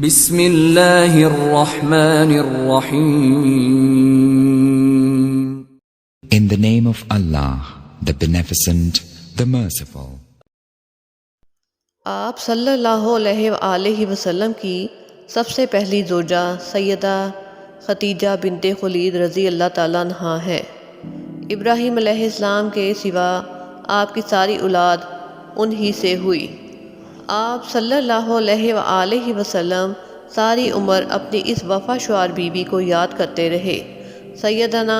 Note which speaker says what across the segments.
Speaker 1: بسم اللہ الرحمن الرحیم.
Speaker 2: In the name of Allah, the Beneficent, the Merciful.
Speaker 3: آپ صلی اللہ علیہ وآلہ وسلم کی سب سے پہلی زوجہ سیدہ خدیجہ بنت خولید رضی اللہ تعالیٰ عنہا ہے۔ ابراہیم علیہ السلام کے سوا آپ کی ساری اولاد انہی سے ہوئی۔ آپ صلی اللہ علیہ وآلہ وسلم ساری عمر اپنی اس وفا شعار بیوی کو یاد کرتے رہے۔ سیدنا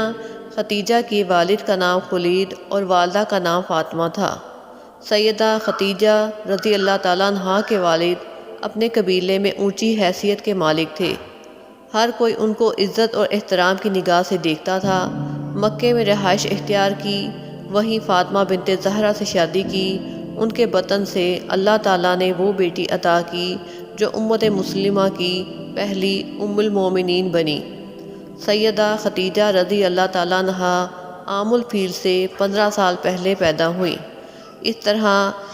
Speaker 3: خدیجہ کے والد کا نام خولید اور والدہ کا نام فاطمہ تھا۔ سیدہ خدیجہ رضی اللہ تعالیٰ عنہا کے والد اپنے قبیلے میں اونچی حیثیت کے مالک تھے۔ ہر کوئی ان کو عزت اور احترام کی نگاہ سے دیکھتا تھا۔ مکے میں رہائش اختیار کی، وہیں فاطمہ بنت زہرا سے شادی کی۔ ان کے بطن سے اللہ تعالیٰ نے وہ بیٹی عطا کی جو امت مسلمہ کی پہلی ام المومنین بنی۔ سیدہ خدیجہ رضی اللہ تعالیٰ عنہا عام الفیل سے 15 سال پہلے پیدا ہوئی۔ اس طرح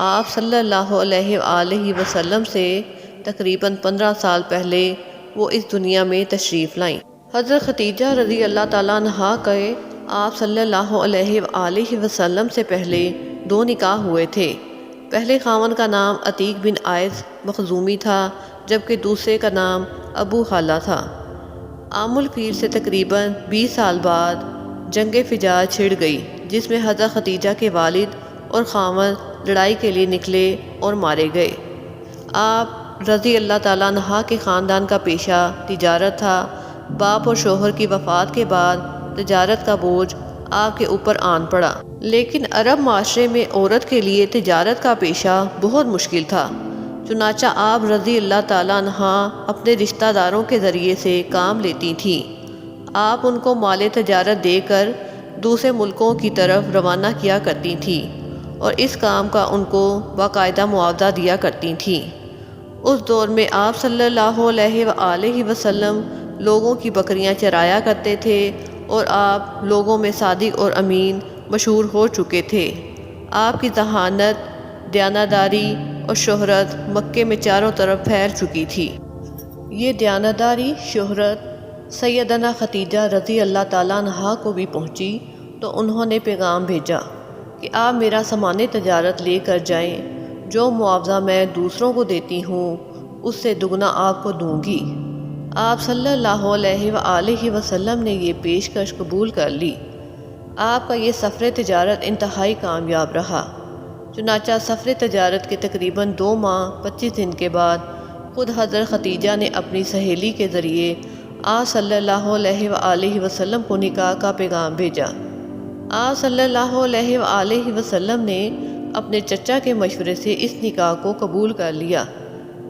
Speaker 3: آپ صلی اللہ علیہ وآلہ وسلم سے تقریباً 15 سال پہلے وہ اس دنیا میں تشریف لائیں۔ حضرت خدیجہ رضی اللہ تعالیٰ عنہا کے آپ صلی اللہ علیہ وآلہ وسلم سے پہلے 2 نکاح ہوئے تھے۔ پہلے خاوند کا نام عتیق بن عائض مخزومی تھا، جبکہ دوسرے کا نام ابو خالہ تھا۔ عام الفیل سے تقریباً 20 سال بعد جنگ فجار چھڑ گئی، جس میں حضرت خدیجہ کے والد اور خاوند لڑائی کے لیے نکلے اور مارے گئے۔ آپ رضی اللہ تعالیٰ عنہ کے خاندان کا پیشہ تجارت تھا۔ باپ اور شوہر کی وفات کے بعد تجارت کا بوجھ آپ کے اوپر آن پڑا، لیکن عرب معاشرے میں عورت کے لیے تجارت کا پیشہ بہت مشکل تھا۔ چنانچہ آپ رضی اللہ تعالیٰ عنہ اپنے رشتہ داروں کے ذریعے سے کام لیتی تھیں۔ آپ ان کو مال تجارت دے کر دوسرے ملکوں کی طرف روانہ کیا کرتی تھیں اور اس کام کا ان کو باقاعدہ معاوضہ دیا کرتی تھیں۔ اس دور میں آپ صلی اللہ علیہ وآلہ وسلم لوگوں کی بکریاں چرایا کرتے تھے اور آپ لوگوں میں صادق اور امین مشہور ہو چکے تھے۔ آپ کی ذہانت، دیانتداری اور شہرت مکے میں چاروں طرف پھیل چکی تھی۔ یہ دیانتداری شہرت سیدنا خدیجہ رضی اللہ تعالیٰ عنہا کو بھی پہنچی تو انہوں نے پیغام بھیجا کہ آپ میرا سامان تجارت لے کر جائیں، جو معاوضہ میں دوسروں کو دیتی ہوں اس سے دگنا آپ کو دوں گی۔ آپ صلی اللہ علیہ وآلہ وسلم نے یہ پیشکش قبول کر لی۔ آپ کا یہ سفر تجارت انتہائی کامیاب رہا۔ چنانچہ سفر تجارت کے تقریباً 2 ماہ 25 دن کے بعد خود حضرت خدیجہ نے اپنی سہیلی کے ذریعے آپ صلی اللہ علیہ وآلہ وسلم کو نکاح کا پیغام بھیجا۔ آپ صلی اللہ علیہ وآلہ وسلم نے اپنے چچا کے مشورے سے اس نکاح کو قبول کر لیا۔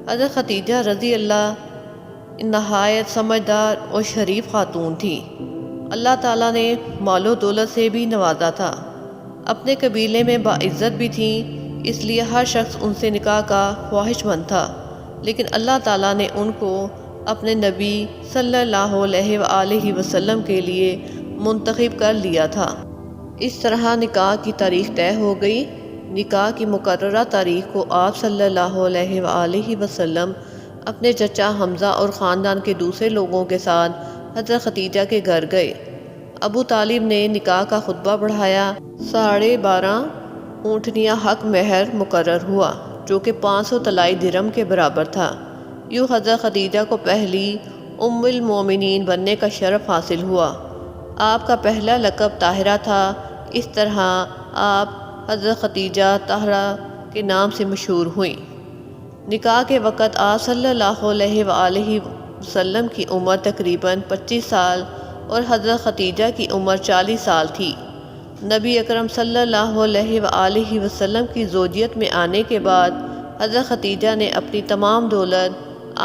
Speaker 3: حضرت خدیجہ رضی اللہ نہایت سمجھدار اور شریف خاتون تھی۔ اللہ تعالیٰ نے مال و دولت سے بھی نوازا تھا۔ اپنے قبیلے میں باعزت بھی تھیں، اس لیے ہر شخص ان سے نکاح کا خواہش مند تھا، لیکن اللہ تعالیٰ نے ان کو اپنے نبی صلی اللہ علیہ وآلہ وسلم کے لیے منتخب کر لیا تھا۔ اس طرح نکاح کی تاریخ طے ہو گئی۔ نکاح کی مقررہ تاریخ کو آپ صلی اللہ علیہ وآلہ وسلم اپنے چچا حمزہ اور خاندان کے دوسرے لوگوں کے ساتھ حضرت خدیجہ کے گھر گئے۔ ابو طالب نے نکاح کا خطبہ پڑھایا۔ 12.5 اونٹنیاں حق مہر مقرر ہوا، جو کہ 500 طلائی درہم کے برابر تھا۔ یوں حضرت خدیجہ کو پہلی ام المومنین بننے کا شرف حاصل ہوا۔ آپ کا پہلا لقب طاہرہ تھا۔ اس طرح آپ حضرت خدیجہ طاہرہ کے نام سے مشہور ہوئیں۔ نکاح کے وقت آپ صلی اللہ علیہ وآلہ وسلم کی عمر تقریباً 25 سال اور حضرت خدیجہ کی عمر 40 سال تھی۔ نبی اکرم صلی اللہ علیہ وآلہ وسلم کی زوجیت میں آنے کے بعد حضرت خدیجہ نے اپنی تمام دولت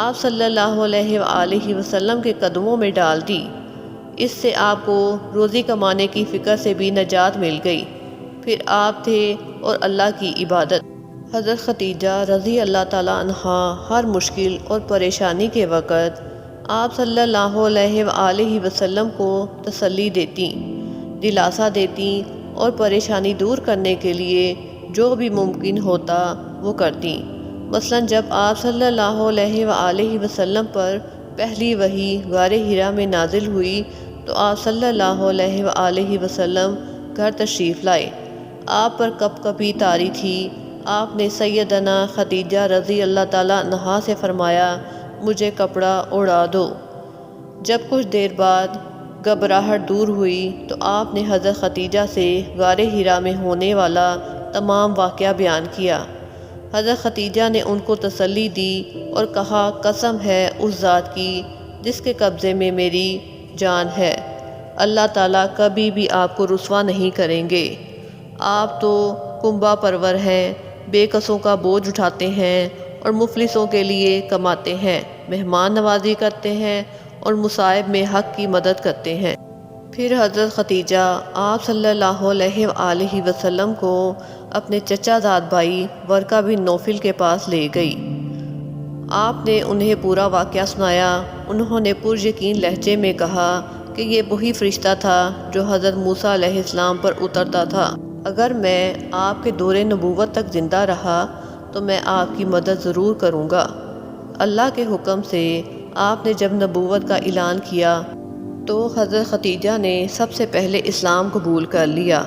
Speaker 3: آپ صلی اللہ علیہ وآلہ وسلم کے قدموں میں ڈال دی۔ اس سے آپ کو روزی کمانے کی فکر سے بھی نجات مل گئی۔ پھر آپ تھے اور اللہ کی عبادت۔ حضرت خدیجہ رضی اللہ تعالیٰ عنہا ہر مشکل اور پریشانی کے وقت آپ صلی اللہ علیہ وآلہ وسلم کو تسلی دیتی، دلاسا دیتی اور پریشانی دور کرنے کے لیے جو بھی ممکن ہوتا وہ کرتی۔ مثلا جب آپ صلی اللہ علیہ وآلہ وسلم پر پہلی وحی غار حرا میں نازل ہوئی تو آپ صلی اللہ علیہ وآلہ وسلم گھر تشریف لائے۔ آپ پر کپ کپی طاری تھی۔ آپ نے سیدنا خدیجہ رضی اللہ تعالیٰ عنہا سے فرمایا مجھے کپڑا اڑا دو۔ جب کچھ دیر بعد گھبراہٹ دور ہوئی تو آپ نے حضرت خدیجہ سے غار حرا میں ہونے والا تمام واقعہ بیان کیا۔ حضرت خدیجہ نے ان کو تسلی دی اور کہا قسم ہے اس ذات کی جس کے قبضے میں میری جان ہے، اللہ تعالیٰ کبھی بھی آپ کو رسوا نہیں کریں گے۔ آپ تو کنبہ پرور ہیں، بے کسوں کا بوجھ اٹھاتے ہیں اور مفلسوں کے لیے کماتے ہیں، مہمان نوازی کرتے ہیں اور مصائب میں حق کی مدد کرتے ہیں۔ پھر حضرت خدیجہ آپ صلی اللہ علیہ وآلہ وسلم کو اپنے چچا زاد بھائی ورقہ بن نوفل کے پاس لے گئی۔ آپ نے انہیں پورا واقعہ سنایا۔ انہوں نے پر یقین لہجے میں کہا کہ یہ وہی فرشتہ تھا جو حضرت موسیٰ علیہ السلام پر اترتا تھا۔ اگر میں آپ کے دور نبوت تک زندہ رہا تو میں آپ کی مدد ضرور کروں گا۔ اللہ کے حکم سے آپ نے جب نبوت کا اعلان کیا تو حضرت خدیجہ نے سب سے پہلے اسلام قبول کر لیا۔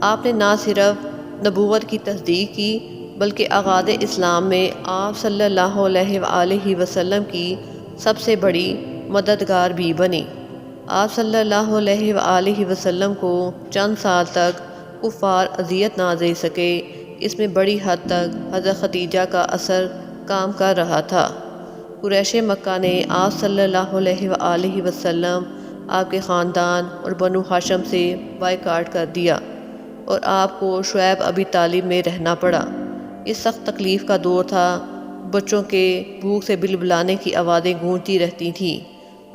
Speaker 3: آپ نے نہ صرف نبوت کی تصدیق کی بلکہ آغاز اسلام میں آپ صلی اللہ علیہ وآلہ وسلم کی سب سے بڑی مددگار بھی بنی۔ آپ صلی اللہ علیہ وآلہ وسلم کو چند سال تک کفار اذیت نہ دے سکے، اس میں بڑی حد تک حضرت خدیجہ کا اثر کام کر رہا تھا۔ قریش مکہ نے آپ صلی اللہ علیہ وآلہ وسلم، آپ کے خاندان اور بنو ہاشم سے بائیکاٹ کر دیا اور آپ کو شعیب ابی طالب میں رہنا پڑا۔ یہ سخت تکلیف کا دور تھا۔ بچوں کے بھوک سے بلبلانے کی آوازیں گونجتی رہتی تھیں۔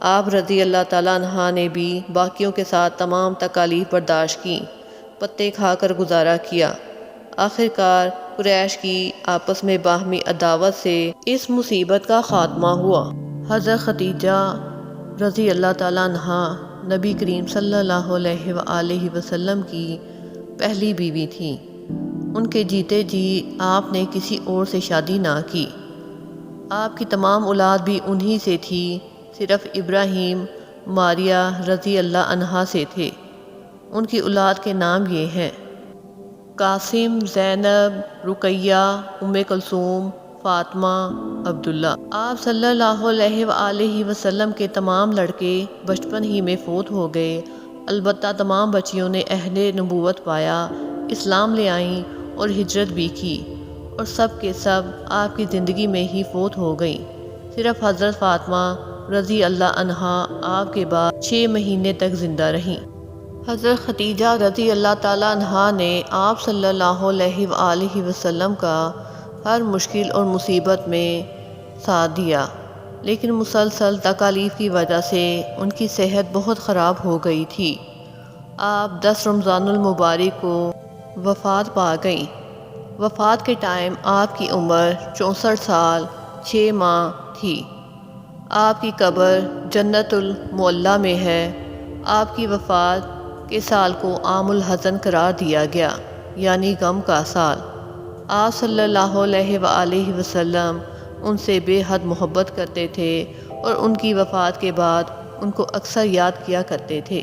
Speaker 3: آپ رضی اللہ تعالیٰ عنہ نے بھی باقیوں کے ساتھ تمام تکالیف برداشت کیں، پتے کھا کر گزارا کیا۔ آخرکار قریش کی آپس میں باہمی عداوت سے اس مصیبت کا خاتمہ ہوا۔ حضرت خدیجہ رضی اللہ تعالیٰ عنہ نبی کریم صلی اللہ علیہ وآلہ وسلم کی پہلی بیوی تھیں۔ ان کے جیتے جی آپ نے کسی اور سے شادی نہ کی۔ آپ کی تمام اولاد بھی انہی سے تھی، صرف ابراہیم ماریہ رضی اللہ عنہا سے تھے۔ ان کی اولاد کے نام یہ ہیں: قاسم، زینب، رقیہ، ام کلثوم، فاطمہ، عبداللہ۔ آپ صلی اللہ علیہ وآلہ وسلم کے تمام لڑکے بچپن ہی میں فوت ہو گئے، البتہ تمام بچیوں نے اہل نبوت پایا، اسلام لے آئیں اور ہجرت بھی کی، اور سب کے سب آپ کی زندگی میں ہی فوت ہو گئیں۔ صرف حضرت فاطمہ رضی اللہ عنہا آپ کے بعد 6 مہینے تک زندہ رہیں۔ حضرت خدیجہ رضی اللہ تعالیٰ عنہا نے آپ صلی اللہ علیہ وآلہ وسلم کا ہر مشکل اور مصیبت میں ساتھ دیا، لیکن مسلسل تکالیف کی وجہ سے ان کی صحت بہت خراب ہو گئی تھی۔ آپ 10 رمضان المبارک کو وفات پا گئیں۔ وفات کے ٹائم آپ کی عمر 64 سال 6 ماہ تھی۔ آپ کی قبر جنت المعلیٰ میں ہے۔ آپ کی وفات کے سال کو عام الحزن قرار دیا گیا، یعنی غم کا سال۔ آپ صلی اللہ علیہ وآلہ وسلم ان سے بے حد محبت کرتے تھے اور ان کی وفات کے بعد ان کو اکثر یاد کیا کرتے تھے۔